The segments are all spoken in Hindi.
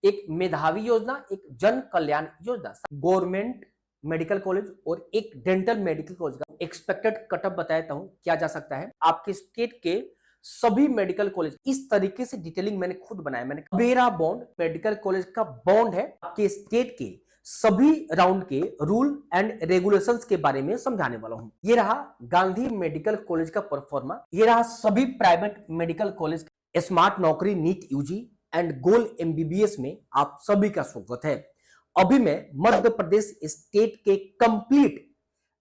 एक मेधावी योजना, एक जन Kalyan Yojana, government medical college और एक डेंटल मेडिकल कॉलेज का एक्सपेक्टेड कटअप बता देता हूं क्या जा सकता है। आपके स्टेट के सभी मेडिकल कॉलेज इस तरीके से डिटेलिंग मैंने खुद बनाया। मैंने मेरा बॉन्ड मेडिकल कॉलेज का बॉन्ड है, आपके स्टेट के सभी राउंड के रूल एंड रेगुलेशंस के बारे में समझाने वाला हूं। ये रहा गांधी मेडिकल कॉलेज का परफॉर्मा, ये रहा सभी प्राइवेट मेडिकल कॉलेज, स्मार्ट नौकरी, NEET UG and goal MBBS में आप सभी का स्वागत है। अभी मैं मध्य प्रदेश स्टेट के complete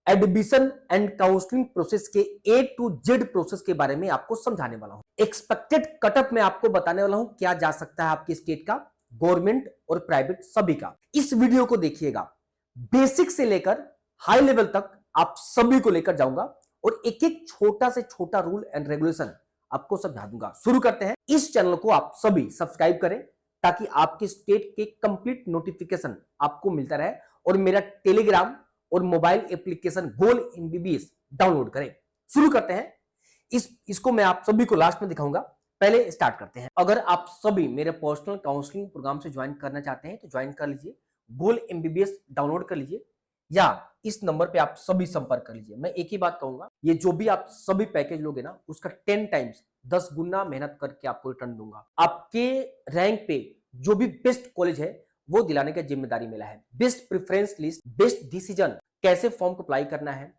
admission and counselling process के ए टू जेड प्रोसेस के बारे में आपको समझाने वाला हूं। एक्सपेक्टेड कटअप में आपको बताने वाला हूं क्या जा सकता है आपके स्टेट का, गवर्नमेंट और प्राइवेट सभी का। इस वीडियो को देखिएगा, बेसिक से लेकर हाई लेवल तक आप सभी को लेकर जाऊंगा और एक एक छोटा से छोटा रूल एंड रेगुलेशन आपको समझा दूंगा। शुरू करते हैं। इस चैनल को आप सभी सब्सक्राइब करें ताकि आपके स्टेट के कंप्लीट नोटिफिकेशन आपको मिलता रहे और मेरा टेलीग्राम और मोबाइल एप्लीकेशन गोल एमबीबीएस डाउनलोड करें। शुरू करते हैं। इसको मैं आप सभी को लास्ट में दिखाऊंगा, पहले स्टार्ट करते हैं। अगर आप सभी मेरे पर्सनल काउंसलिंग प्रोग्राम से ज्वाइन करना चाहते हैं तो ज्वाइन कर लीजिए, गोल एमबीबीएस डाउनलोड कर लीजिए या इस नंबर पे आप सभी संपर्क कर लीजिए। मैं एक ही बात कहूंगा, ये जो भी आप सभी पैकेज लोगे ना उसका 10 टाइम्स 10 गुना मेहनत करके आपको रिटर्न दूंगा। आपके रैंक पे जो भी बेस्ट कॉलेज है वो दिलाने का जिम्मेदारी मेरा है। Best preference list, best decision, कैसे फॉर्म को अप्लाई करना है,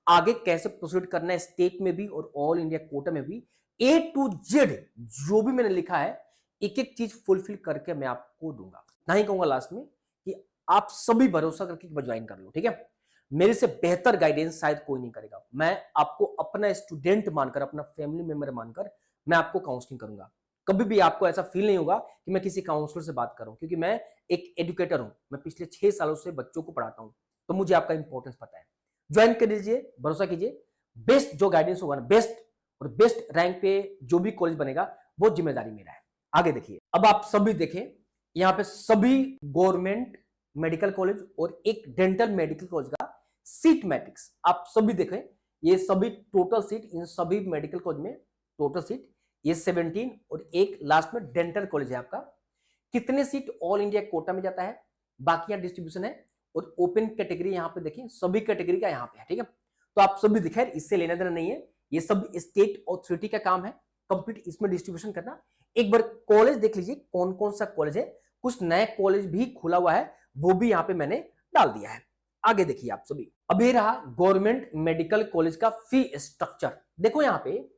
आगे कैसे प्रोसीड करना है स्टेट में भी और ऑल इंडिया कोटा में भी, ए टू जेड जो भी मैंने लिखा है एक एक चीज फुलफिल करके मैं आपको दूंगा। नहीं कहूंगा लास्ट में कि आप सभी भरोसा करके ज्वाइन कर लो, ठीक है। मेरे से बेहतर गाइडेंस शायद कोई नहीं करेगा। मैं आपको अपना स्टूडेंट मानकर, अपना फैमिली मेंबर मानकर मैं आपको काउंसलिंग करूंगा। कभी भी आपको ऐसा फील नहीं होगा कि मैं किसी काउंसलर से बात कर रहा हूं, क्योंकि मैं एक एजुकेटर हूं। मैं पिछले 6 सालों से बच्चों को पढ़ाता हूं, तो मुझे आपका इंपॉर्टेंस पता है। ज्वाइन कर लीजिए, भरोसा कीजिए, बेस्ट जो गाइडेंस होगा ना, बेस्ट और बेस्ट रैंक पे जो भी कॉलेज बनेगा वो जिम्मेदारी मेरा है। आगे देखिए, अब आप सभी देखें, यहाँ पे सभी गवर्नमेंट मेडिकल कॉलेज और एक डेंटल मेडिकल कॉलेज का सीट मैट्रिक्स आप सभी देखें। ये सभी टोटल सीट इन सभी मेडिकल कॉलेज में टोटल सीट ये 17 और एक लास्ट में डेंटल कॉलेज है आपका। कितने सीट ऑल इंडिया कोटा में जाता है, बाकी यहाँ डिस्ट्रीब्यूशन है और ओपन कैटेगरी यहाँ पे देखिए, सभी कैटेगरी का यहाँ पे है, ठीक है। तो आप सभी दिखे, इससे लेना देना नहीं है, ये सब स्टेट अथॉरिटी का काम है कंप्लीट इसमें डिस्ट्रीब्यूशन करना। एक बार कॉलेज देख लीजिए कौन कौन सा कॉलेज है, कुछ नए कॉलेज भी खुला हुआ है वो भी यहाँ पे मैंने डाल दिया है। आगे देखिए आप सभी, अब ये रहा गवर्नमेंट मेडिकल कॉलेज का फी स्ट्रक्चर। देखो यहाँ पे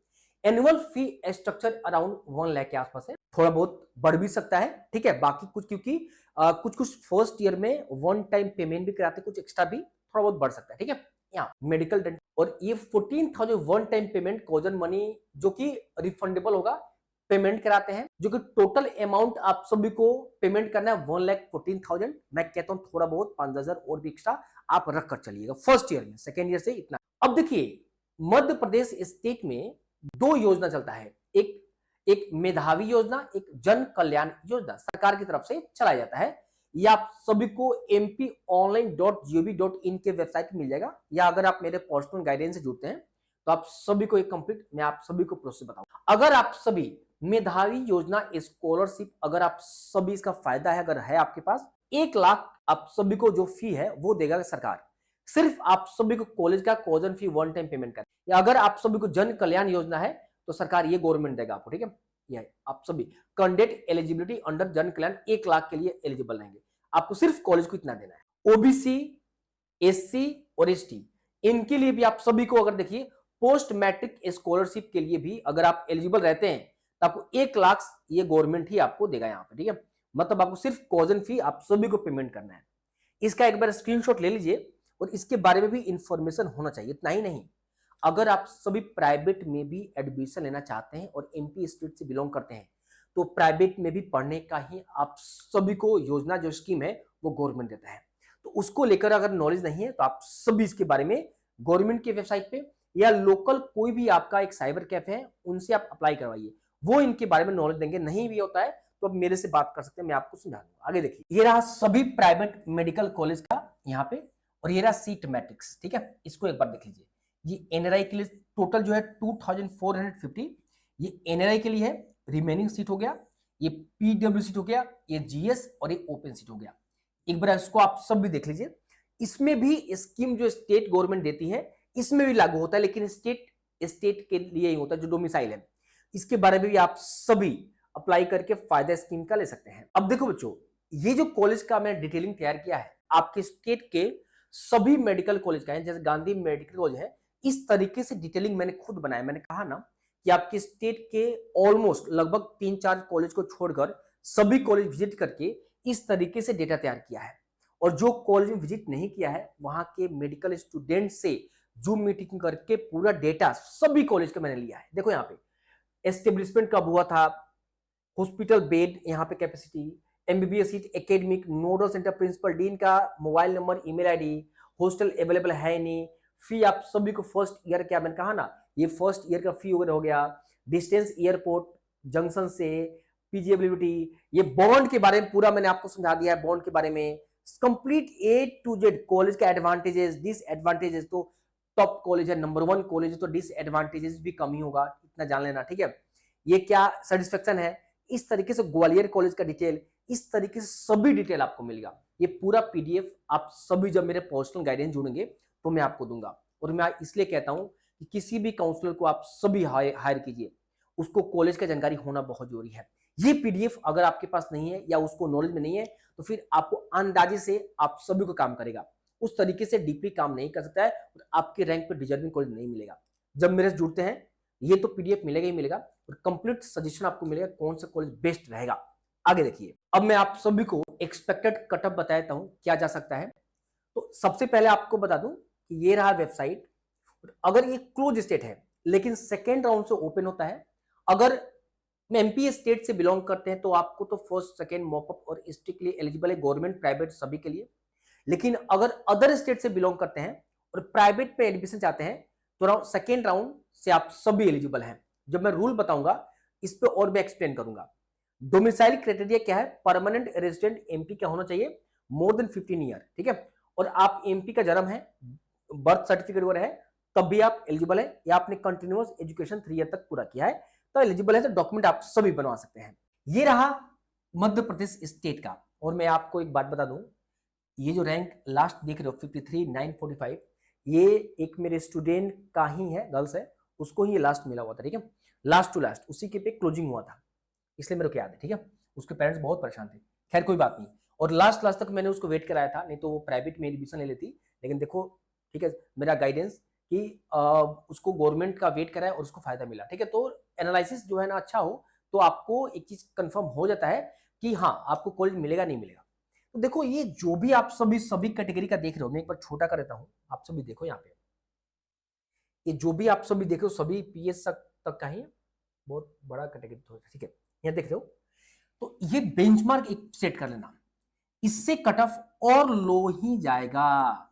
annual fee structure around 1 lakh के आसपास है, थोड़ा बहुत बढ़ भी सकता है, ठीक है। बाकी कुछ क्योंकि कुछ फर्स्ट ईयर में वन टाइम पेमेंट भी कराते, कुछ एक्स्ट्रा भी थोड़ा बहुत बढ़ सकता है, ठीक है। यहाँ मेडिकल डेंटल और ये 14,000 वन टाइम पेमेंट कॉजन मनी जो कि रिफंडेबल होगा, पेमेंट कराते हैं, जो कि टोटल अमाउंट आप सभी को पेमेंट करना है 1,14,000। मैं कहता हूं थोड़ा बहुत 5,000 और भी एक्स्ट्रा आप रख कर चलिएगा फर्स्ट ईयर में, सेकेंड ईयर से इतना। अब देखिए, मध्य प्रदेश स्टेट में 2 योजना चलता है, एक मेधावी योजना, एक जन कल्याण योजना सरकार की तरफ से चलाया जाता है। यह आप सभी को mponline.gov.in के वेबसाइट मिल जाएगा, या अगर आप मेरे पर्सनल गाइडेंस से जुड़ते हैं तो आप सभी को एक कंप्लीट मैं आप सभी को प्रोसेस बताऊं। अगर आप सभी मेधावी योजना स्कॉलरशिप, अगर आप सभी इसका फायदा है, अगर है आपके पास, 1 लाख आप सभी को जो फी है वो देगा सरकार। सिर्फ आप सभी को कॉलेज का कॉजन फी वन टाइम पेमेंट कर, या अगर आप सभी को जन कल्याण योजना है तो सरकार ये गवर्नमेंट देगा आपको, ठीक है। ये आप सभी कैंडिडेट एलिजिबिलिटी अंडर जन कल्याण 1 लाख के लिए एलिजिबल रहेंगे। आपको सिर्फ कॉलेज को इतना देना है। ओबीसी, एससी और एसटी इनके लिए भी आप सभी को अगर देखिए पोस्ट मैट्रिक स्कॉलरशिप के लिए भी अगर आप एलिजिबल रहते हैं तो आपको 1 लाख ये गवर्नमेंट ही आपको देगा यहाँ पे, ठीक है। मतलब आपको सिर्फ कॉजन फी आप सभी को पेमेंट करना है। इसका एक बार स्क्रीनशॉट ले लीजिए और इसके बारे में भी इंफॉर्मेशन होना चाहिए। इतना ही नहीं, अगर आप सभी प्राइवेट में भी एडमिशन लेना चाहते हैं और एमपी स्टेट से बिलोंग करते हैं तो प्राइवेट में भी पढ़ने का ही आप सभी को योजना जो स्कीम है वो गवर्नमेंट देता है। तो उसको लेकर अगर नॉलेज नहीं है तो आप सभी इसके बारे में गवर्नमेंट की वेबसाइट पे या लोकल कोई भी आपका एक साइबर कैफे है उनसे आप अप्लाई करवाइए, वो इनके बारे में नॉलेज देंगे। नहीं भी होता है तो आप मेरे से बात कर सकते हैं, मैं आपको समझा दूंगा। आगे देखिए, ये रहा सभी प्राइवेट मेडिकल कॉलेज का यहाँ पे, और ये रहा सीट मैट्रिक्स, ठीक है। इसको एक बार देख लीजिए। ये एनआरआई के लिए टोटल जो है 2450, ये एनआरआई के लिए है, रिमेनिंग सीट हो गया। ये पीडब्ल्यू सीट हो गया, ये जीएस और ये ओपन सीट हो गया। एक बार इसको आप सब भी देख लीजिए। इसमें भी स्कीम जो स्टेट गवर्नमेंट देती है इसमें भी लागू होता है, लेकिन स्टेट स्टेट के लिए ही होता है जो डोमिसाइल है। इसके बारे में भी आप सभी अप्लाई करके फायदा स्कीम का ले सकते हैं। अब देखो बच्चों, ये जो कॉलेज का मैंने डिटेलिंग तैयार किया है आपके स्टेट के सभी मेडिकल कॉलेज का है, जैसे गांधी मेडिकल कॉलेज है, इस तरीके से डिटेलिंग मैंने खुद बनाया। मैंने कहा ना कि आपके स्टेट के ऑलमोस्ट लगभग 3-4 कॉलेज को छोड़कर सभी कॉलेज विजिट करके इस तरीके से डेटा तैयार किया है। और जो कॉलेज में विजिट नहीं किया है वहां के मेडिकल स्टूडेंट से जूम मीटिंग करके पूरा डेटा सभी कॉलेज का मैंने लिया है। देखो यहाँ पे एस्टेब्लिशमेंट कब हुआ था, हॉस्पिटल बेड यहाँ पे capacity, MBBS seat, academic, nodal centre principal, dean का mobile number, email ID, hostel available है नहीं, फी आप सभी को फर्स्ट ईयर क्या मैंने कहा ना, ये फर्स्ट ईयर का फी वगैरह हो गया, डिस्टेंस एयरपोर्ट जंक्शन से, पीजीएबिलिटी, ये बॉन्ड के बारे में पूरा मैंने आपको समझा दिया है। बॉन्ड के बारे में complete A to Z college का एडवांटेजेस डिसएडवांटेजेस, तो टॉप कॉलेज है, नंबर 1 कॉलेज है तो डिसएडवांटेजेस भी कम ही होगा, इतना जान लेना, ठीक है। ये क्या सेटिस्फेक्शन है, इस तरीके से ग्वालियर कॉलेज का डिटेल, इस तरीके से सभी डिटेल आपको मिलेगा। ये पूरा पीडीएफ आप सभी जब मेरे पर्सनल गाइडेंस जुड़ेंगे तो मैं आपको दूंगा। और मैं इसलिए कहता हूं कि किसी भी काउंसलर को आप सभी हायर कीजिए, उसको कॉलेज का जानकारी होना बहुत जरूरी है। ये पीडीएफ अगर आपके पास नहीं है या उसको नॉलेज में नहीं है तो फिर आपको अंदाजे से आप सभी को काम करेगा, उस तरीके से डीपली काम नहीं कर सकता है और आपके रैंक पे डिजर्विंग कॉलेज नहीं मिलेगा। जब मेरे से जुड़ते हैं ये तो पीडीएफ मिलेगा ही मिलेगा और कंप्लीट सजेशन आपको मिलेगा कौन सा कॉलेज बेस्ट रहेगा। आगे देखिए, अब मैं आप सभी को एक्सपेक्टेड कटअप बताता हूं क्या जा सकता है। तो सबसे पहले आपको बता दूं कि ये रहा वेबसाइट। अगर ये क्लोज स्टेट है लेकिन सेकेंड राउंड से ओपन होता है, अगर एमपी स्टेट से बिलोंग करते हैं तो आपको तो फर्स्ट सेकेंड मॉपअप और स्ट्रिक्टली एलिजिबल है, गवर्नमेंट प्राइवेट सभी के लिए। लेकिन अगर अदर स्टेट से बिलोंग करते हैं और प्राइवेट पे एडमिशन चाहते हैं तो सेकेंड राउंड से आप सभी एलिजिबल हैं। जब मैं रूल बताऊंगा इस पे और भी एक्सप्लेन करूंगा। डोमिसाइल क्राइटेरिया क्या है, परमानेंट रेजिडेंट एमपी का होना चाहिए, मोर देन 15 ईयर, ठीक है। और आप एमपी का जन्म है, बर्थ सर्टिफिकेट वगैरह है तब भी आप एलिजिबल है, या आपने कंटिन्यूअस एजुकेशन 3 ईयर तक पूरा किया है तो एलिजिबल है, तो डॉक्यूमेंट आप सभी बनवा सकते हैं। ये रहा मध्य प्रदेश स्टेट का। और मैं आपको एक बात बता दूं, ये जो रैंक लास्ट देख रहे हो 53,945, ये एक मेरे स्टूडेंट का ही है, गर्ल्स है, उसको ही लास्ट मिला हुआ था, ठीक है, लास्ट टू लास्ट उसी के पे क्लोजिंग हुआ था, इसलिए मेरे को याद है, ठीक है। उसके पेरेंट्स बहुत परेशान थे, खैर कोई बात नहीं। और लास्ट क्लास तक मैंने उसको वेट कराया था, नहीं तो वो प्राइवेट में एडमिशन ले लेती। लेकिन देखो ठीक है, मेरा गाइडेंस कि उसको गवर्नमेंट का वेट कराया और उसको फायदा मिला, ठीक है। तो एनालिसिस जो है ना अच्छा हो तो आपको एक चीज कंफर्म हो जाता है कि हाँ आपको कॉलेज मिलेगा नहीं मिलेगा। तो देखो ये जो भी आप सभी कैटेगरी का देख रहे हो, मैं एक बार छोटा कर देता हूं, आप सभी देखो यहाँ पे, ये जो भी आप सभी देख रहे हो सभी पीएस तक का ही है, बहुत बड़ा कैटेगरी तो है, ठीक है। यहाँ देख रहे हो तो ये बेंचमार्क एक सेट कर लेना, इससे कट ऑफ और लो ही जाएगा।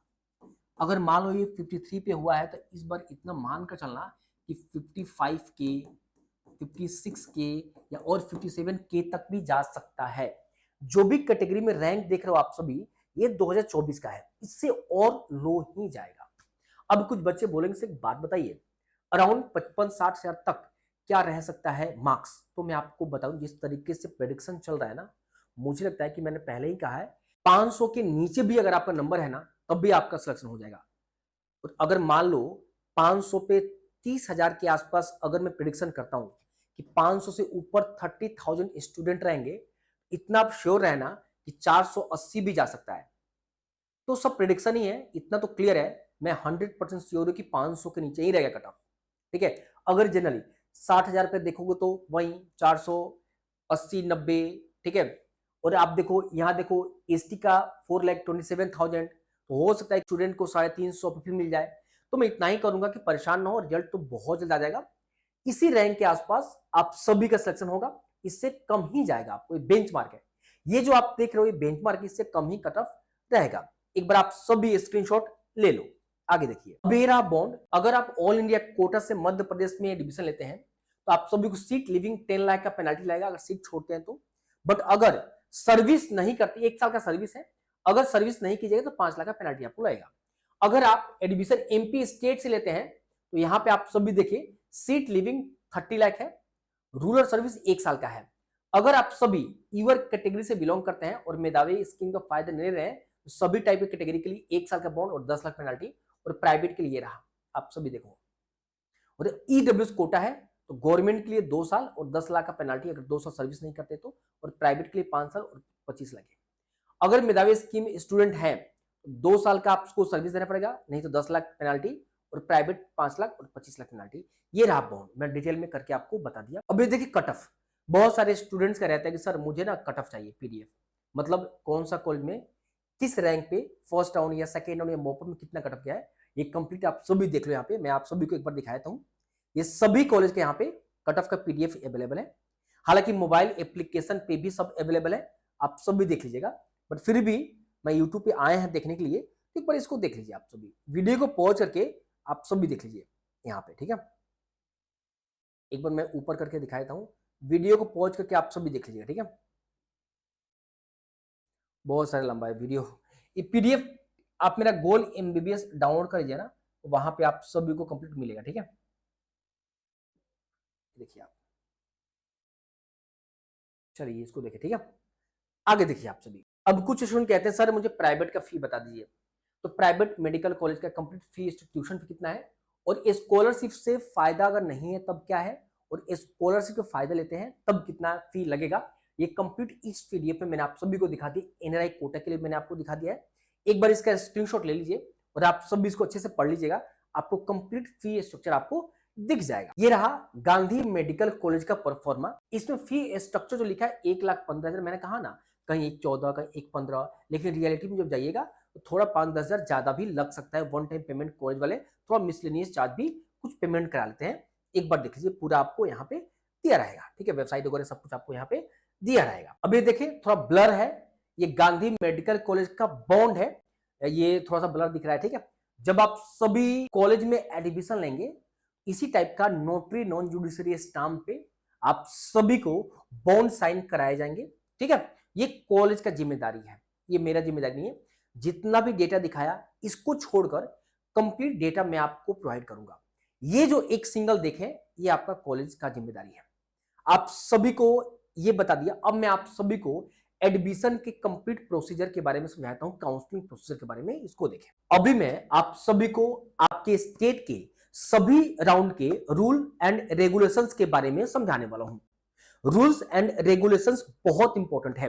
अगर मान लो ये 53 पे हुआ है तो इस बार इतना मान कर चलना कि 55 के, 56 के या और 57 के तक भी जा सकता है। जो भी कैटेगरी में रैंक देख रहे हो आप सभी, ये 2024 का है, इससे और लो ही जाएगा। अब कुछ बच्चे बोलेंगे से बात बताइए, अराउंड 55-60 हजार तक क्या रह सकता है मार्क्स। तो मैं आपको बताऊं जिस तरीके से प्रेडिक्शन चल रहा है ना, मुझे लगता है कि मैंने पहले ही कहा है 500 के नीचे भी अगर आपका नंबर है ना तब भी आपका सिलेक्शन हो जाएगा। और अगर मान लो 500 पे 30,000 के आसपास अगर मैं प्रिडिक्शन करता हूं कि 500 से ऊपर 30,000 स्टूडेंट रहेंगे, इतना आप श्योर रहना कि 480 भी जा सकता है। तो सब प्रिडिक्शन ही है, इतना तो क्लियर है, मैं 100% श्योर हूं कि 500 के नीचे ही रहेगा कट ऑफ, ठीक है। अगर जनरली 60,000 पे देखोगे तो वही 480-90, ठीक है। और आप देखो यहाँ देखो एसटी का 4,27,000, तो हो सकता है स्टूडेंट को 350 पे मिल जाए। तो मैं इतना ही करूंगा कि परेशान ना हो, रिजल्ट तो बहुत जल्द आ जाएगा। इसी रैंक के आसपास आप सभी का सिलेक्शन होगा, इससे कम ही जाएगा, आपको बेंचमार्क है। ये जो आप देख रहे हो ये बेंचमार्क, इससे कम ही कट ऑफ रहेगा। एक बार आप सभी स्क्रीनशॉट ले लो। आगे देखिए, मेरा बॉन्ड, अगर आप ऑल इंडिया कोटा से मध्य प्रदेश में एडमिशन लेते हैं तो आप सभी को सीट लिविंग 10 लाख का पेनल्टी लगेगा अगर सीट छोड़ते हैं तो। बट अगर सर्विस नहीं करती, 1 साल का सर्विस है, अगर सर्विस नहीं कीजिएगा तो 5 लाख का पेनल्टी आपको लगेगा। अगर आप एडमिशन एमपी स्टेट से लेते हैं तो यहाँ पे आप सभी देखिए सीट लिविंग 30 लाख है, रूरल सर्विस 1 साल का है। अगर आप सभी ईवर कैटेगरी से बिलोंग करते हैं और मेधावी स्कीम का फायदा नहीं रहे हैं, तो सभी टाइप की कैटेगरी के लिए 1 साल का बॉन्ड और 10 लाख पेनाल्टी, और प्राइवेट के लिए रहा, आप सभी देखो। और ईडब्ल्यूएस कोटा है तो गवर्नमेंट के लिए 2 साल और 10 लाख का पेनाल्टी अगर 200 सर्विस नहीं करते तो, और प्राइवेट के लिए 5 साल और 25 लाख है। अगर मेधावी स्कीम स्टूडेंट है तो 2 साल का आपको सर्विस देना पड़ेगा, नहीं तो 10 लाख पेनाल्टी, और प्राइवेट 5 लाख और 25 लाख पेनाल्टी। ये रहा बॉन्ड, मैं डिटेल में करके आपको बता दिया। अभी देखिए कट ऑफ, बहुत सारे स्टूडेंट्स का रहता है कि सर मुझे ना कट ऑफ चाहिए पीडीएफ, मतलब कौन सा कॉलेज में किस रैंक पे फर्स्ट राउंड या सेकेंड राउंड या मॉपअप में कितना कट ऑफ गया है, ये कंप्लीट आप सभी देख लो। यहाँ पे मैं आप सभी को एक बार दिखाता हूँ, ये सभी कॉलेज के यहाँ पे कट ऑफ का पीडीएफ अवेलेबल है। हालांकि मोबाइल एप्लीकेशन पे भी सब अवेलेबल है, आप सब भी देख लीजिएगा, बट फिर भी मैं यूट्यूब पे आए हैं देखने के लिए, तो एक बार इसको देख लीजिए आप सभी, वीडियो को पॉज करके आप सब भी देख लीजिए यहाँ पे, ठीक है। एक बार मैं ऊपर करके दिखा देता हूँ, वीडियो को पॉज करके आप सब भी देख लीजिएगा, ठीक है। बहुत सारे लंबा है वीडियो। ये पीडीएफ आप मेरा गोल एमबीबीएस डाउनलोड कर लीजिए ना, तो वहां पे आप सभी को कंप्लीट मिलेगा, ठीक है। देखिए आप, चलिए इसको देखिए, ठीक है। आगे देखिए आप सभी, अब कुछ स्टूडेंट कहते हैं सर मुझे प्राइवेट का फी बता दीजिए, तो प्राइवेट मेडिकल कॉलेज का कंप्लीट फी, ट्यूशन फी कितना है, और स्कॉलरशिप से फायदा अगर नहीं है तब क्या है, और स्कॉलरशिप का फायदा लेते हैं तब कितना फी लगेगा, ये कंप्लीट इस पीडीएफ में मैंने आप सभी को दिखा दी। एनआरआई कोटा के लिए मैंने आपको दिखा दिया है, एक बार इसका स्क्रीनशॉट ले लीजिए और आप सभी इसको अच्छे से पढ़ लीजिएगा, आपको कंप्लीट फी स्ट्रक्चर आपको दिख जाएगा। ये रहा गांधी मेडिकल कॉलेज का परफॉर्मा। इसमें फी स्ट्रक्चर जो लिखा है 1,15,000, मैंने कहा ना कहीं 1,14 कहीं 1,15, लेकिन रियलिटी में जब जाइएगा तो थोड़ा 5-10 हजार ज्यादा भी लग सकता है। वन टाइम पेमेंट कॉलेज वाले थोड़ा मिसलेनियस चार्ज भी कुछ पेमेंट करा लेते हैं। एक बार देख लीजिए, पूरा आपको यहाँ पे दिया रहेगा, ठीक है, वेबसाइट वगैरह सब कुछ आपको यहाँ पे दिया रहेगा। अब ये देखिए थोड़ा ब्लर है, ये गांधी मेडिकल कॉलेज का बॉन्ड है, ये थोड़ा सा ब्लर दिख रहा है, ठीक है। जब आप सभी कॉलेज में एडमिशन लेंगे, इसी टाइप का नोटरी नॉन जुडिशियरी स्टाम्प पे आप सभी को बॉन्ड साइन कराए जाएंगे, ठीक है। ये कॉलेज का जिम्मेदारी है, ये मेरा जिम्मेदारी नहीं है। जितना भी डेटा दिखाया इसको छोड़कर कंप्लीट डेटा मैं आपको प्रोवाइड करूंगा। ये जो एक सिंगल देखें, ये आपका कॉलेज का जिम्मेदारी है। आप सभी को ये बता दिया, अब मैं आप सभी को एडमिशन के कंप्लीट प्रोसीजर के बारे में समझाता हूं, काउंसलिंग प्रोसीजर के बारे में, इसको देखें। अभी मैं आप सभी को आपके स्टेट के सभी राउंड के रूल एंड रेगुलेशंस के बारे में समझाने वाला हूं। रूल्स एंड रेगुलेशंस बहुत इंपॉर्टेंट है,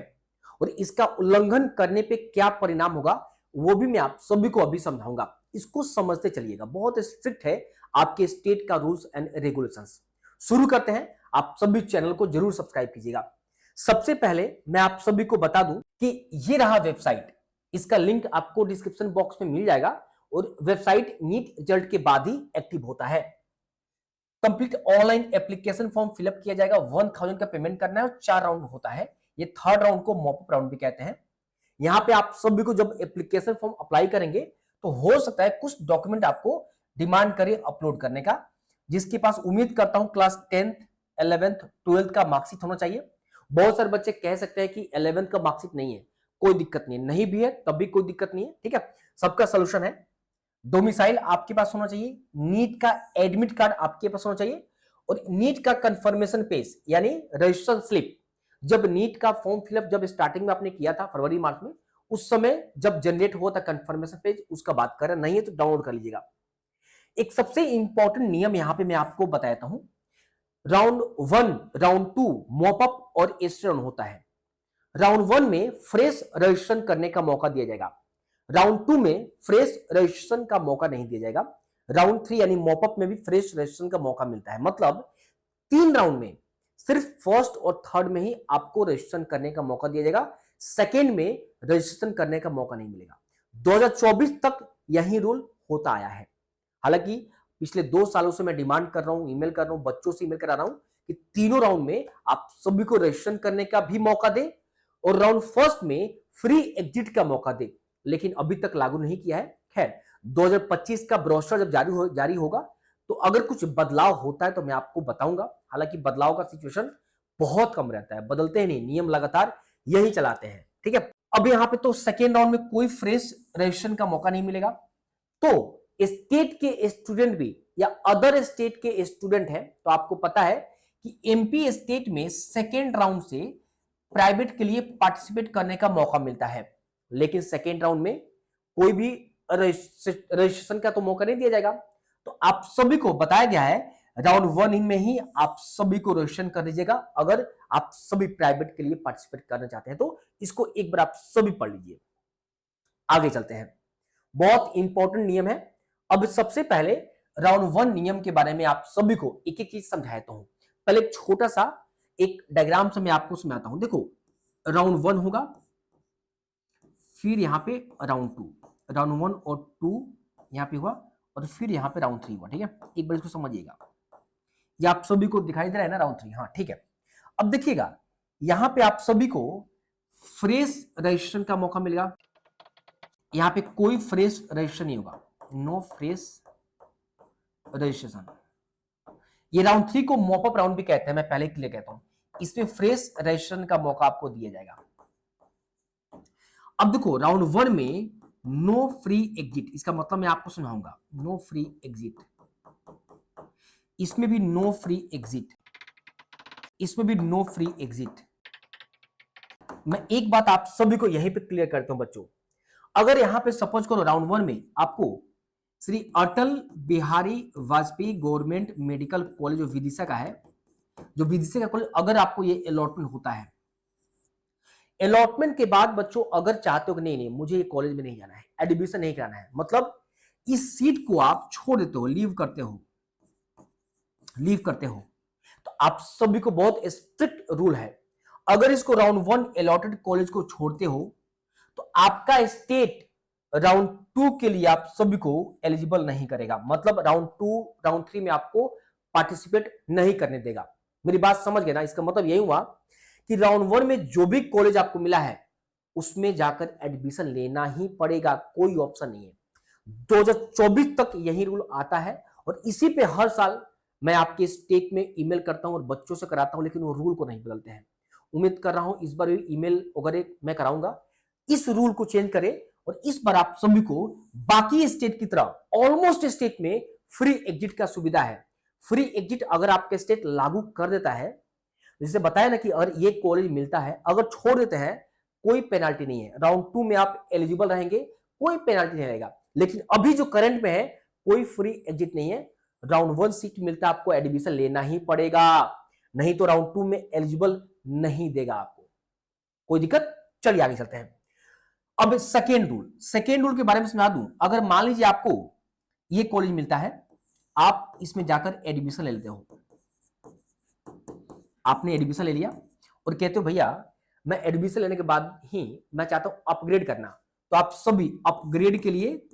और इसका उल्लंघन करने पे क्या परिणाम होगा वो भी मैं आप सभी को अभी समझाऊंगा। इसको समझते चलिएगा, बहुत स्ट्रिक्ट है आपके स्टेट का रूल्स एंड रेगुलेशंस। शुरू करते हैं, आप सभी चैनल को जरूर सब्सक्राइब कीजिएगा। सबसे पहले मैं आप सभी को बता दूं कि ये रहा वेबसाइट, इसका लिंक आपको डिस्क्रिप्शन बॉक्स में मिल जाएगा, और वेबसाइट नीट रिजल्ट के बाद ही एक्टिव होता है। Complete online application form fill up किया जाएगा, 1000 का पेमेंट करना है, और 4 राउंड होता है। ये थर्ड राउंड को मॉपअप राउंड भी कहते हैं। यहाँ पे आप सभी को जब एप्लीकेशन फॉर्म अप्लाई करेंगे तो हो सकता है कुछ डॉक्यूमेंट आपको डिमांड करे अपलोड करने का, जिसके पास उम्मीद करता हूं क्लास 10th 11th 12th का मार्कशीट होना चाहिए। बहुत सारे बच्चे कह सकते हैं कि 11th का मार्कशीट नहीं है, कोई दिक्कत नहीं है, नहीं भी है तब भी कोई दिक्कत नहीं है, ठीक है, सबका सोल्यूशन है। डोमिसाइल आपके पास होना चाहिए, नीट का एडमिट कार्ड आपके पास होना चाहिए, और नीट का कंफर्मेशन पेज यानी रजिस्ट्रेशन स्लिप। जब नीट का फॉर्म फिलअप जब स्टार्टिंग में आपने किया था फरवरी मार्च में, उस समय जब जनरेट हुआ था कंफर्मेशन पेज, उसका बात कर रहे, नहीं है तो डाउनलोड कर लीजिएगा। एक सबसे इंपॉर्टेंट नियम यहां पे मैं आपको बताता हूं, राउंड 1 राउंड 2 मॉपअप और एस्ट्रन होता है। राउंड 1 में फ्रेश रजिस्ट्रेशन करने का मौका दिया जाएगा, राउंड 2 में फ्रेश रजिस्ट्रेशन का मौका नहीं दिया जाएगा। राउंड 3 यानी मॉपअप में भी फ्रेश रजिस्ट्रेशन का मौका मिलता है, मतलब 3 राउंड में सिर्फ फर्स्ट और थर्ड में ही आपको रजिस्ट्रेशन करने का मौका दिया जाएगा, सेकेंड में रजिस्ट्रेशन करने का मौका नहीं मिलेगा। 2024 तक यही रूल होता आया है। हालांकि पिछले 2 सालों से मैं डिमांड कर रहा हूं, ईमेल कर रहा हूं, बच्चों से ईमेल करा रहा हूं कि तीनों राउंड में आप सभी को रजिस्ट्रेशन करने का भी मौका दे, और राउंड फर्स्ट में फ्री एग्जिट का मौका दे, लेकिन अभी तक लागू नहीं किया है। खैर 2025 का ब्रोशर जब जारी होगा तो अगर कुछ बदलाव होता है तो मैं आपको बताऊंगा। हालांकि बदलाव का सिचुएशन बहुत कम रहता है, बदलते नहीं, नियम लगातार यही चलाते हैं, ठीक है। अब यहाँ पे तो सेकेंड राउंड में कोई फ्रेश रजिस्ट्रेशन का मौका नहीं मिलेगा। तो स्टेट के स्टूडेंट भी या अदर स्टेट के स्टूडेंट हैं तो आपको पता है कि एमपी स्टेट में सेकेंड राउंड से प्राइवेट के लिए पार्टिसिपेट करने का मौका मिलता है, लेकिन सेकेंड राउंड में कोई भी रजिस्ट्रेशन का तो मौका नहीं दिया जाएगा। तो आप सभी को बताया गया है राउंड 1 में ही आप सभी को रजिस्ट्रेशन कर लीजिएगा, अगर आप सभी प्राइवेट के लिए पार्टिसिपेट करना चाहते हैं तो इसको एक बार आप सभी पढ़ लीजिए। आगे चलते हैं, बहुत इंपॉर्टेंट नियम है। अब सबसे पहले राउंड 1 नियम के बारे में आप सभी को एक एक चीज समझाता हूं। पहले एक छोटा सा एक डायग्राम से मैं आपको समझाता हूं। देखो, राउंड 1 होगा, फिर यहां पे राउंड 2, राउंड 1 और 2 यहां पे हुआ, और फिर यहां पे राउंड 3 हुआ। ठीक है, एक बार इसको समझिएगा। ये आप सभी को दिखाई दे रहा है ना, राउंड 3। हाँ ठीक है। अब देखिएगा, यहां पे आप सभी को फ्रेश रजिस्ट्रेशन का मौका मिलेगा। यहां पे कोई फ्रेश रजिस्ट्रेशन नहीं होगा, नो फ्रेश रजिस्ट्रेशन। ये राउंड 3 को मॉप अप राउंड भी कहते हैं, मैं पहले के लिए कहता हूं। इसमें फ्रेश रजिस्ट्रेशन का मौका आपको दिया जाएगा। अब देखो, राउंड 1 में नो फ्री एग्जिट, इसका मतलब मैं आपको सुनाऊंगा। नो फ्री एग्जिट, इसमें भी नो फ्री एग्जिट, इसमें भी नो फ्री एग्जिट। मैं एक बात आप सभी को यहीं पे क्लियर करता हूं बच्चों। अगर यहां पे सपोज करो राउंड 1 में आपको Shri Atal Bihari Vajpayee government medical college जो विदिशा का है, जो विदिशा का कॉलेज, अगर आपको ये अलॉटमेंट होता है, अलॉटमेंट के बाद बच्चों अगर चाहते हो कि नहीं नहीं मुझे ये कॉलेज में नहीं जाना है, एडमिशन नहीं कराना है, मतलब इस सीट को आप छोड़ देते हो, लीव करते हो, लीव करते हो, तो आप सभी को बहुत स्ट्रिक्ट रूल है। अगर इसको राउंड 1 अलॉटेड कॉलेज को छोड़ते हो तो आपका स्टेट राउंड 2 के लिए आप सभी को एलिजिबल नहीं करेगा, मतलब राउंड 2 राउंड 3 में आपको पार्टिसिपेट नहीं करने देगा। मेरी बात समझ गए ना? इसका मतलब यही हुआ कि राउंड 1 में जो भी कॉलेज आपको मिला है उसमें जाकर एडमिशन लेना ही पड़ेगा, कोई ऑप्शन नहीं है। 2024 तक यही रूल आता है और इसी पे हर साल मैं आपके स्टेट में ईमेल करता हूं और बच्चों से कराता हूं, लेकिन वो रूल को नहीं बदलते हैं। उम्मीद कर रहा हूं इस बार ईमेल वगैरह मैं कराऊंगा, इस रूल को चेंज करें और इस बार आप सभी को बाकी स्टेट की तरह ऑलमोस्ट स्टेट में फ्री एग्जिट का सुविधा है। फ्री एग्जिट अगर आपके स्टेट लागू कर देता है, जैसे बताया ना कि अगर ये कॉलेज मिलता है, अगर छोड़ देते हैं कोई पेनाल्टी नहीं है, राउंड 2 में आप एलिजिबल रहेंगे, कोई पेनाल्टी नहीं रहेगा। लेकिन अभी जो करंट में है कोई फ्री एग्जिट नहीं है, राउंड 1 सीट मिलता है आपको एडमिशन लेना ही पड़ेगा, नहीं तो राउंड 2 में एलिजिबल नहीं देगा आपको। कोई दिक्कत? चलिए आगे चलते हैं। अब सेकेंड रूल के बारे में सुना दूं। अगर मान लीजिए आपको ये कॉलेज मिलता है, आप इसमें जाकर एडमिशन ले लेते हो, आपने एडमिशन ले लिया और कहते हो भैया मैं एडमिशन लेने के बाद ही मैं चाहता हूं अपग्रेड करना, तो आप सभी अपग्रेड के लिए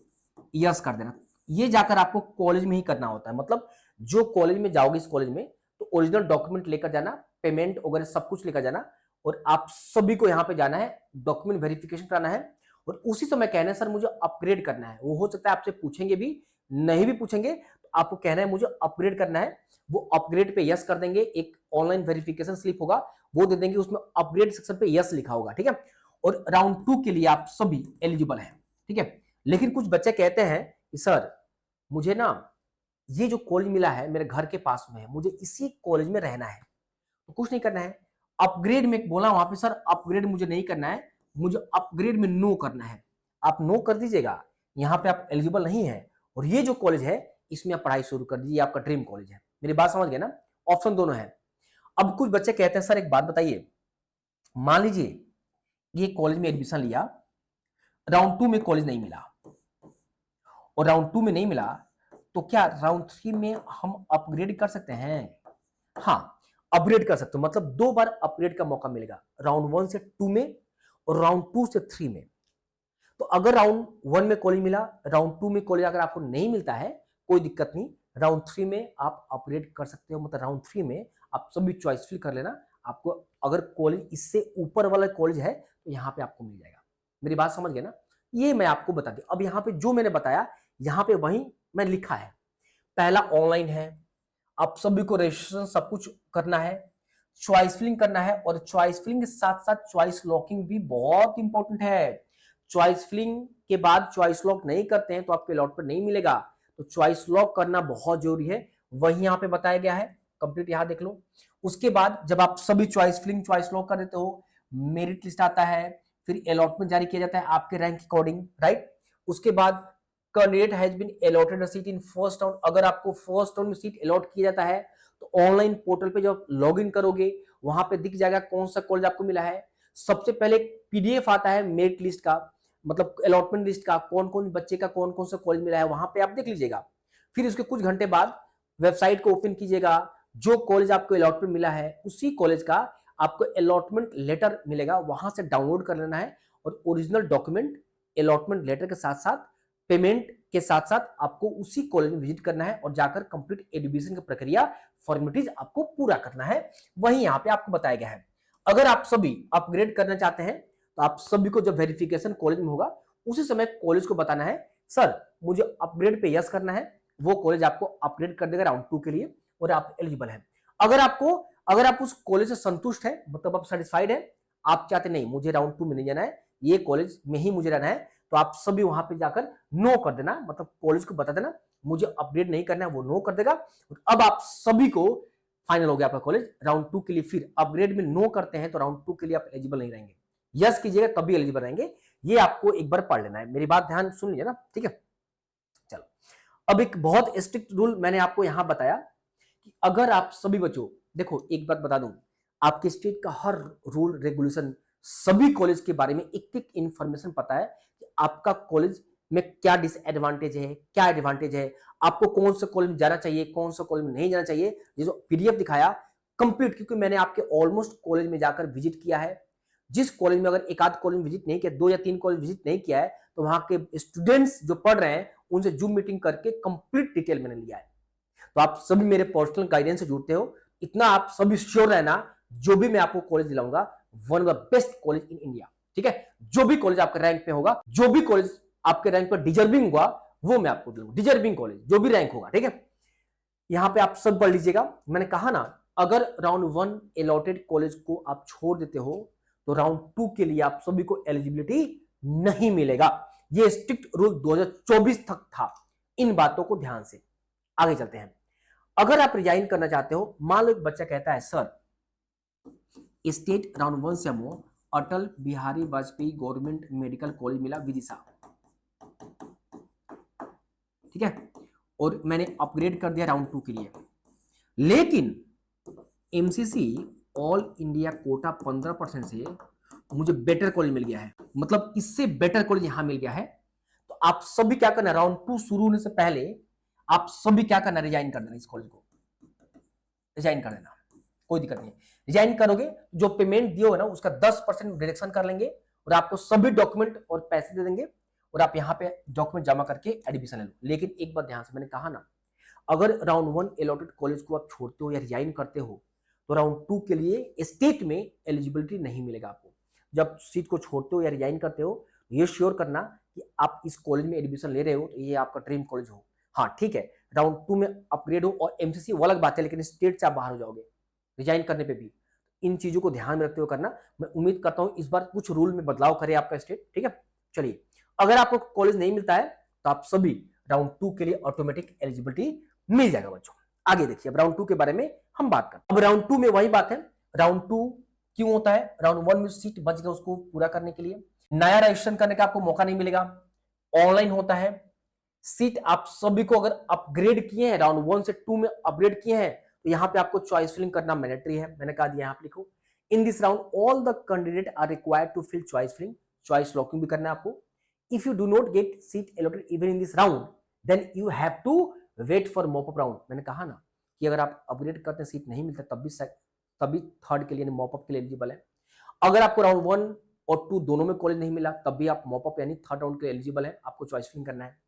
यस कर देना। ये जाकर आपको कॉलेज में ही करना होता है, मतलब जो कॉलेज में जाओगे इस कॉलेज में तो ओरिजिनल डॉक्यूमेंट लेकर जाना, पेमेंट वगैरह सब कुछ लेकर जाना, और आप सभी को यहां पे जाना है, डॉक्यूमेंट वेरिफिकेशन कराना है और उसी समय कहना है सर मुझे अपग्रेड करना है। वो हो सकता है आपसे पूछेंगे भी, नहीं भी पूछेंगे तो आपको कहना है मुझे अपग्रेड करना है। वो अपग्रेड पे यस कर देंगे, एक ऑनलाइन वेरिफिकेशन स्लिप होगा वो दे देंगे, उसमें अपग्रेड सेक्शन पे यस लिखा होगा। ठीक है, और राउंड 2 के लिए आप सभी एलिजिबल हैं। ठीक है, लेकिन कुछ बच्चे कहते हैं कि सर मुझे ना ये जो कॉलेज मिला है मेरे घर के पास में है, मुझे इसी कॉलेज में रहना है, तो कुछ नहीं करना है, अपग्रेड में बोला वहां पे सर अपग्रेड मुझे नहीं करना है, मुझे अपग्रेड में नो करना है। आप नो कर दीजिएगा, यहाँ पे आप एलिजिबल नहीं है और ये जो कॉलेज है इसमें आप पढ़ाई शुरू कर दीजिए, आपका ड्रीम कॉलेज है। मेरी बात समझ गए ना? ऑप्शन दोनों है। अब कुछ बच्चे कहते हैं सर एक बात बताइए, मान लीजिए ये कॉलेज में एडमिशन लिया, राउंड 2 में कॉलेज नहीं मिला और राउंड 2 में नहीं मिला तो क्या राउंड 3 में हम अपग्रेड कर सकते हैं? हाँ, अपग्रेड कर सकते हो, मतलब 2 बार अपग्रेड का मौका मिलेगा, राउंड 1 से 2 में और राउंड 2 से 3 में। तो अगर राउंड 1 में कॉलेज मिला, राउंड 2 में कॉलेज अगर आपको नहीं मिलता है कोई दिक्कत नहीं, राउंड 3 में आप अपग्रेड कर सकते हो, मतलब राउंड 3 में आप सभी चॉइस फिल कर लेना। आपको अगर कॉलेज इससे ऊपर वाला कॉलेज है तो यहाँ पे आपको मिल जाएगा। मेरी बात समझ गए ना? ये मैं आपको बता दूं। अब यहाँ पे जो मैंने बताया यहाँ पे वही मैं लिखा है। पहला ऑनलाइन है, आप सभी को रजिस्ट्रेशन सब कुछ करना है, चॉइस फिलिंग करना है, और चॉइस फिलिंग के साथ साथ चॉइस लॉकिंग भी बहुत इंपॉर्टेंट है। चॉइस फिलिंग के बाद चॉइस लॉक नहीं करते हैं तो आपके अलॉटमेंट नहीं मिलेगा, तो चॉइस लॉक करना बहुत जरूरी है, वही यहाँ पे बताया गया है, कंप्लीट यहाँ देख लो। उसके बाद जब आप सभी चॉइस लॉक कर देते हो, मेरिट लिस्ट आता है, फिर अलॉटमेंट जारी किया जाता है आपके रैंक अकॉर्डिंग, राइट। उसके बाद candidate has been allotted a seat in first round, अगर आपको फर्स्ट राउंड में सीट अलॉट किया जाता है तो ऑनलाइन पोर्टल पे जब लॉग इन करोगे वहां पे दिख जाएगा कौन सा कॉलेज आपको मिला है। सबसे पहले पीडीएफ आता है मेरिट लिस्ट का, मतलब अलॉटमेंट लिस्ट का, कौन कौन बच्चे का कौन कौन सा कॉलेज मिला है वहां पे आप देख लीजिएगा। फिर उसके कुछ घंटे बाद वेबसाइट को ओपन कीजिएगा, जो कॉलेज आपको अलॉटमेंट मिला है उसी कॉलेज का आपको अलॉटमेंट लेटर मिलेगा, वहां से डाउनलोड कर लेना है और ओरिजिनल डॉक्यूमेंट अलॉटमेंट लेटर के साथ साथ पेमेंट के साथ साथ आपको उसी कॉलेज में विजिट करना है और जाकर कंप्लीट एडमिशन की प्रक्रिया फॉर्मेलिटीज आपको पूरा करना है, वही यहाँ पे आपको बताया गया है। अगर आप सभी अपग्रेड करना चाहते हैं तो आप सभी को जब वेरिफिकेशन कॉलेज में होगा उसी समय कॉलेज को बताना है सर मुझे अपग्रेड पे यस करना है, वो कॉलेज आपको अपग्रेड कर देगा राउंड 2 के लिए और आप एलिजिबल हैं। अगर आप उस कॉलेज से संतुष्ट है, मतलब आप सेटिस्फाइड है, आप चाहते नहीं मुझे राउंड 2 में नहीं जाना है, ये कॉलेज में ही मुझे रहना है, तो आप सभी वहां पे जाकर नो कर देना, मतलब कॉलेज को बता देना मुझे अपग्रेड नहीं करना है, वो नो कर देगा। अब आप सभी को फाइनल हो गया आपका कॉलेज राउंड 2 के लिए। फिर अपग्रेड में नो करते हैं तो राउंड 2 के लिए आप एलिजिबल नहीं रहेंगे, यस कीजिएगा तभी एलिजिबल रहेंगे। ये आपको एक बार पढ़ लेना है, मेरी बात ध्यान सुन लीजिए ना, ठीक है। चलो अब एक बहुत स्ट्रिक्ट रूल मैंने आपको यहां बताया कि अगर आप सभी बच्चों, देखो एक बात बता दूं, आपके स्टेट का हर रूल रेगुलेशन सभी कॉलेज के बारे में एक एक इंफॉर्मेशन पता है कि आपका कॉलेज में क्या डिसएडवांटेज है, क्या एडवांटेज है, आपको कौन सा कॉलेज में जाना चाहिए, कौन सा कॉलेज में नहीं जाना चाहिए। ये जो पीडीएफ दिखाया कंप्लीट, क्योंकि मैंने आपके ऑलमोस्ट कॉलेज में जाकर विजिट किया है। जिस कॉलेज में अगर एक आध कॉलेज में विजिट नहीं किया, 2 या 3 कॉलेज विजिट नहीं किया है, तो वहां के स्टूडेंट्स जो पढ़ रहे हैं उनसे जूम मीटिंग करके कंप्लीट डिटेल मैंने लिया है। तो आप सभी मेरे पर्सनल गाइडेंस से जुड़ते हो, इतना आप सभी श्योर रहना जो भी मैं आपको कॉलेज दिलाऊंगा one of the best college in India, ठीक है। जो भी कॉलेज आपके रैंक पे होगा, जो भी कॉलेज आपके रैंक पर डिजर्विंग होगा वो मैं आपको दिलाऊंगा, डिजर्विंग कॉलेज जो भी रैंक होगा, ठीक है। यहां पे आप सब पढ़ लीजिएगा, मैंने कहा ना अगर राउंड 1 अलॉटेड कॉलेज को आप छोड़ देते हो तो राउंड 2 के लिए आप सभी को एलिजिबिलिटी नहीं मिलेगा। ये स्ट्रिक्ट रूल 2024 तक था, इन बातों को ध्यान से आगे चलते हैं। अगर आप रिजाइन करना चाहते हो, मान लो एक बच्चा कहता है सर स्टेट राउंड 1 से हमको Atal Bihari Vajpayee government medical college मिला विदिशा, ठीक है, और मैंने अपग्रेड कर दिया राउंड 2 के लिए, लेकिन एमसीसी ऑल इंडिया कोटा 15% से मुझे बेटर कॉलेज मिल गया है, मतलब इससे बेटर कॉलेज यहां मिल गया है, तो आप सभी क्या करना, राउंड 2 शुरू होने से पहले आप सभी क्या करना, रिजाइन कर देना, इस कॉलेज को रिजाइन कर देना, कोई दिक्कत नहीं। रिजाइन करोगे जो पेमेंट दिए हो ना उसका 10% डिडक्शन कर लेंगे और आपको सभी डॉक्यूमेंट और पैसे दे देंगे और आप यहाँ पे डॉक्यूमेंट जमा करके एडमिशन ले लो। लेकिन एक बात ध्यान से, मैंने कहा ना अगर राउंड 1 अलॉटेड कॉलेज को आप छोड़ते हो या रिजाइन करते हो तो राउंड 2 के लिए स्टेट में एलिजिबिलिटी नहीं मिलेगा आपको। जब सीट को छोड़ते हो या रिजाइन करते हो ये श्योर करना कि आप इस कॉलेज में एडमिशन ले रहे हो तो ये आपका ड्रीम कॉलेज हो। हाँ ठीक है, राउंड 2 में अपग्रेड हो और एमसीसी वो अलग बात है, लेकिन स्टेट से आप बाहर हो जाओगे रिजाइन करने पे भी। इन चीजों को ध्यान में रखते हुए करना। मैं उम्मीद करता हूं इस बार कुछ रूल में बदलाव करे आपका स्टेट, ठीक है। चलिए, अगर आपको कॉलेज नहीं मिलता है तो आप सभी राउंड 2 के लिए ऑटोमेटिक एलिजिबिलिटी मिल जाएगा बच्चों। आगे देखिए, अब राउंड 2 के बारे में हम बात करते हैं। अब राउंड 2 में वही बात है, राउंड 2 क्यों होता है, राउंड 1 में सीट बच गया उसको पूरा करने के लिए नया रजिस्ट्रेशन करने का आपको मौका नहीं मिलेगा, ऑनलाइन होता है। सीट आप सभी को अगर अपग्रेड किए हैं, राउंड 1 से 2 में अपग्रेड किए हैं तो यहां पे आपको चॉइस फिलिंग करना मैंडेटरी है, मैंने कहा दिया यहां पे लिखो। In this round all the candidate are required to fill choice filling, choice locking भी करना है आपको। If you do not get seat allotted even in this round then you have to wait for mop up round. मैंने कहा ना कि अगर आप अपग्रेड करते हैं सीट नहीं मिलता तभी थर्ड के लिए मॉपअप के लिए एलिजिबल है। अगर आपको राउंड 1 और 2 दोनों में कॉलेज नहीं मिला तब भी आप मॉपअप यानी थर्ड राउंड के लिए एलिजिबल है, आपको चॉइस फिलिंग करना है।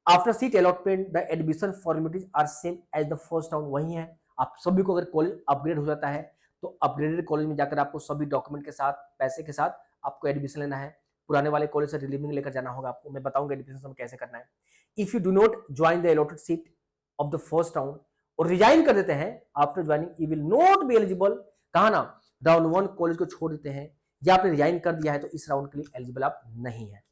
After seat allotment the admission formalities are same as the first round, वही है। आप सभी को अगर कॉलेज अपग्रेड हो जाता है तो अपग्रेडेड कॉलेज में जाकर आपको सभी डॉक्यूमेंट के साथ पैसे के साथ आपको एडमिशन लेना है। पुराने वाले कॉलेज से रिलीविंग लेकर जाना होगा आपको, मैं बताऊंगा एडमिशन कैसे करना है। If you do not join the allotted seat of the first round और रिजाइन कर देते हैं after joining you will not be eligible, कहा ना राउंड 1 कॉलेज को छोड़ देते हैं या आपने रिजाइन कर दिया है तो इस राउंड के लिए एलिजिबल आप नहीं है।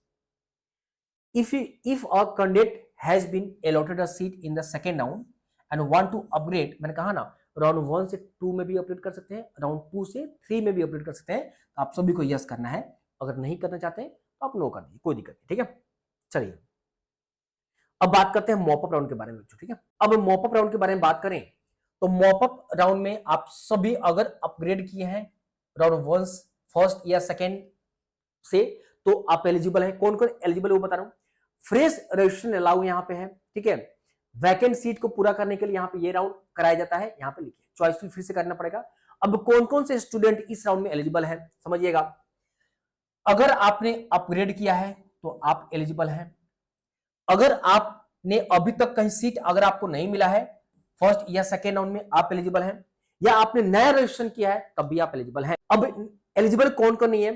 If a candidate has been allotted a seat in the second round and want to upgrade, मैंने कहा ना राउंड 1 से 2 में भी अपडेट कर सकते हैं, राउंड 2 से 3 में भी अपडेट कर सकते हैं। तो आप सभी को यस करना है, अगर नहीं करना चाहते हैं तो आप नो कर दीजिए, कोई दिक्कत नहीं, ठीक है। चलिए अब बात करते हैं मॉपअप राउंड के बारे में, ठीक है। अब मॉपअप राउंड के बारे में बात करें तो मॉपअप राउंड में आप सभी अगर अपग्रेड किए हैं राउंड 1 फर्स्ट या सेकेंड से, तो आप एलिजिबल हैं। कौन कौन एलिजिबल है वो बता रहा हूं। फ्रेश रजिस्ट्रेशन अलाउ यहां पे है, ठीक है। वैकेंट सीट को पूरा करने के लिए यहां पे ये राउंड कराया जाता है, यहां पे लिखिए चॉइस फिर से करना पड़ेगा। अब कौन कौन से स्टूडेंट इस राउंड में एलिजिबल है समझिएगा। अगर आपने अपग्रेड किया है तो आप एलिजिबल हैं। अगर आपने अभी तक कहीं सीट अगर आपको नहीं मिला है फर्स्ट या सेकेंड राउंड में, आप एलिजिबल हैं। या आपने नया रजिस्ट्रेशन किया है तब भी आप एलिजिबल हैं। अब एलिजिबल कौन कौन नहीं है।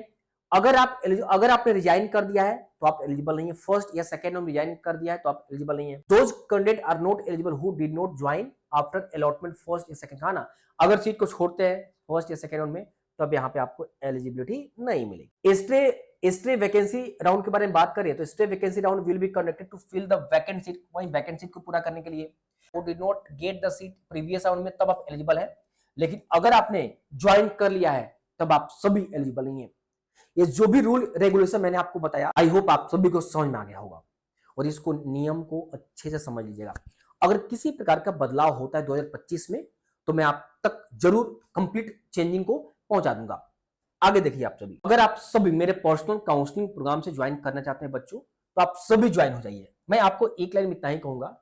अगर आपने रिजाइन कर दिया है तो आप एलिजिबल नहीं है। फर्स्ट या सेकेंड राउंड रिजाइन कर दिया है तो आप एलिजिबल नहीं है। Those candidate are not eligible who did not join after allotment first या सेकेंड। हाँ ना, अगर सीट को छोड़ते हैं फर्स्ट या सेकेंड राउंड में तब यहाँ पे आपको एलिजिबिलिटी नहीं मिलेगी। स्टे वैकेंसी राउंड के बारे में बात करें तो stay vacancy round will be conducted to fill the vacant seat, वही वैकेंट सीट को पूरा करने के लिए। वो did not get the seat previous round में तब आप एलिजिबल है। लेकिन अगर आपने ज्वाइन कर लिया है तब आप सभी एलिजिबल नहीं है। ये जो भी रूल रेगुलेशन मैंने आपको बताया, आई होप आप सभी को समझ में आ गया होगा और इसको नियम को अच्छे से समझ लीजिएगा। अगर किसी प्रकार का बदलाव होता है 2025 में तो मैं आप तक जरूर कंप्लीट चेंजिंग को पहुंचा दूंगा। आगे देखिए आप सभी, अगर आप सभी मेरे पर्सनल काउंसलिंग प्रोग्राम से ज्वाइन करना चाहते हैं बच्चों, तो आप सभी ज्वाइन हो जाइए। मैं आपको एक लाइन में इतना ही कहूंगा,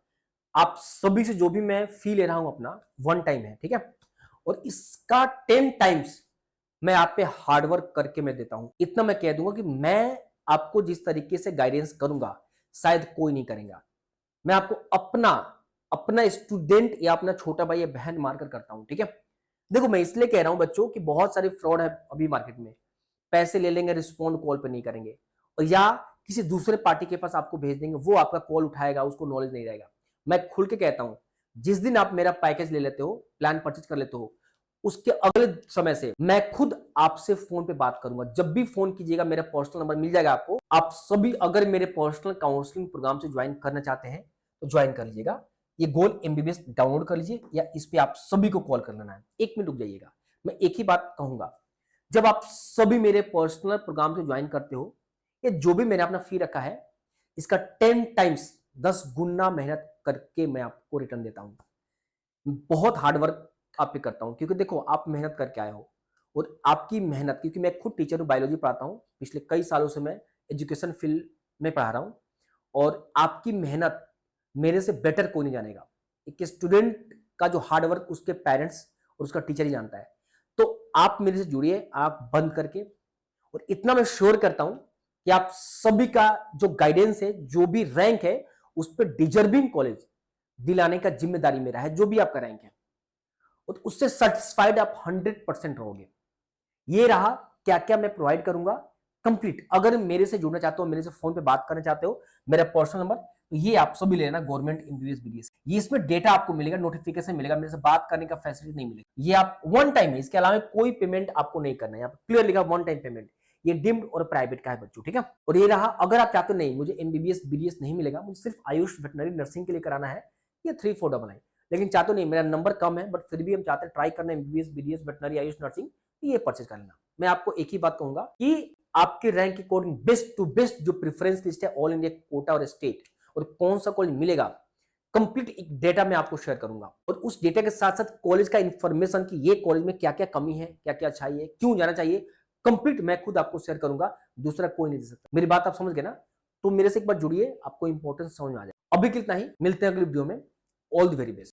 आप सभी से जो भी मैं फी ले रहा हूं अपना 1 टाइम है, ठीक है। और इसका 10 टाइम्स मैं आप पे हार्ड वर्क करके मैं देता हूं। इतना मैं कह दूंगा कि मैं आपको जिस तरीके से गाइडेंस करूंगा शायद कोई नहीं करेगा। मैं आपको अपना स्टूडेंट या अपना छोटा भाई या बहन मारकर करता हूं, ठीक है। देखो मैं इसलिए कह रहा हूं बच्चों कि बहुत सारे फ्रॉड है अभी मार्केट में। पैसे ले लेंगे, रिस्पॉन्ड कॉल पे नहीं करेंगे, और या किसी दूसरे पार्टी के पास आपको भेज देंगे, वो आपका कॉल उठाएगा, उसको नॉलेज नहीं रहेगा। मैं खुल के कहता हूं, जिस दिन आप मेरा पैकेज ले लेते हो, प्लान परचेज कर लेते हो, उसके अगले समय से मैं खुद आपसे फोन पे बात करूंगा। जब भी फोन कीजिएगा मेरा पर्सनल नंबर मिल जाएगा आपको। आप सभी अगर मेरे पर्सनल काउंसलिंग प्रोग्राम से ज्वाइन करना चाहते हैं तो ज्वाइन कर लीजिएगा। ये गोल एमबीबीएस डाउनलोड कर लीजिए या इस पे आप सभी को कॉल कर लेना है। 1 मिनट रुक जाइएगा, मैं एक ही बात कहूंगा। जब आप सभी मेरे पर्सनल प्रोग्राम से ज्वाइन करते हो, ये जो भी मैंने अपना फी रखा है इसका 10 टाइम्स 10 गुना मेहनत करके मैं आपको रिटर्न देता हूं। बहुत हार्ड वर्क आप पे करता हूं, क्योंकि देखो आप मेहनत करके आए हो और आपकी मेहनत, क्योंकि मैं खुद टीचर हूं, बायोलॉजी पढ़ाता हूं, पिछले कई सालों से मैं एजुकेशन फील्ड में पढ़ा रहा हूं, और आपकी मेहनत मेरे से बेटर कोई नहीं जानेगा। एक स्टूडेंट का जो हार्ड वर्क उसके पेरेंट्स और उसका टीचर ही जानता है। तो आप मेरे से जुड़िए, आप बंद करके, और इतना मैं श्योर करता हूं कि आप सभी का जो गाइडेंस है, जो भी रैंक है, उस पर डिजर्विंग कॉलेज दिलाने का जिम्मेदारी मेरा है, जो भी आपका रैंक है, और उससे सेटिस्फाइड आप 100% रहोगे। ये रहा क्या क्या मैं प्रोवाइड करूंगा कंप्लीट। अगर मेरे से जुड़ना चाहते हो, मेरे से फोन पे बात करना चाहते हो, मेरा पर्सनल नंबर, तो ये आप सभी लेना, गवर्नमेंट एमबीबीएस बीडीएस। ये इसमें डेटा आपको मिलेगा, नोटिफिकेशन मिलेगा, मेरे से बात करने का फैसिलिटी नहीं मिलेगा। ये आप 1 टाइम है, इसके अलावा कोई पेमेंट आपको नहीं करना है। यहाँ क्लियर लिखा 1 टाइम पेमेंट। ये डिम्ड और प्राइवेट का है बच्चों, ठीक है। और ये रहा, अगर आप चाहते हो नहीं मुझे एमबीबीएस बीडीएस नहीं मिलेगा, मुझे सिर्फ आयुष वेटनरी नर्सिंग के लिए कराना है, ये 3499, लेकिन चाहते हो नहीं मेरा नंबर कम है बट फिर भी हम चाहते हैं ट्राई करना MBBS BDS veterinary Ayush nursing, ये परचेज कर लेना। मैं आपको एक ही बात कहूंगा कि आपके रैंक के अकॉर्डिंग बेस्ट टू बेस्ट जो प्रेफरेंस लिस्ट है ऑल इंडिया कोटा और स्टेट, और कौन सा कॉलेज मिलेगा, कंप्लीट एक डेटा मैं आपको शेयर करूंगा। और उस डेटा के साथ साथ कॉलेज का इंफॉर्मेशन कि ये कॉलेज में क्या क्या कमी है, क्या क्या अच्छाई है, क्यों जाना चाहिए, कंप्लीट मैं खुद आपको शेयर करूंगा, दूसरा कोई नहीं दे सकता। मेरी बात आप समझ गए ना। तो मेरे से एक बार जुड़िए, आपको इंपॉर्टेंस समझ में आ जाए। अभी कितना ही, मिलते हैं अगली वीडियो में। All the very best.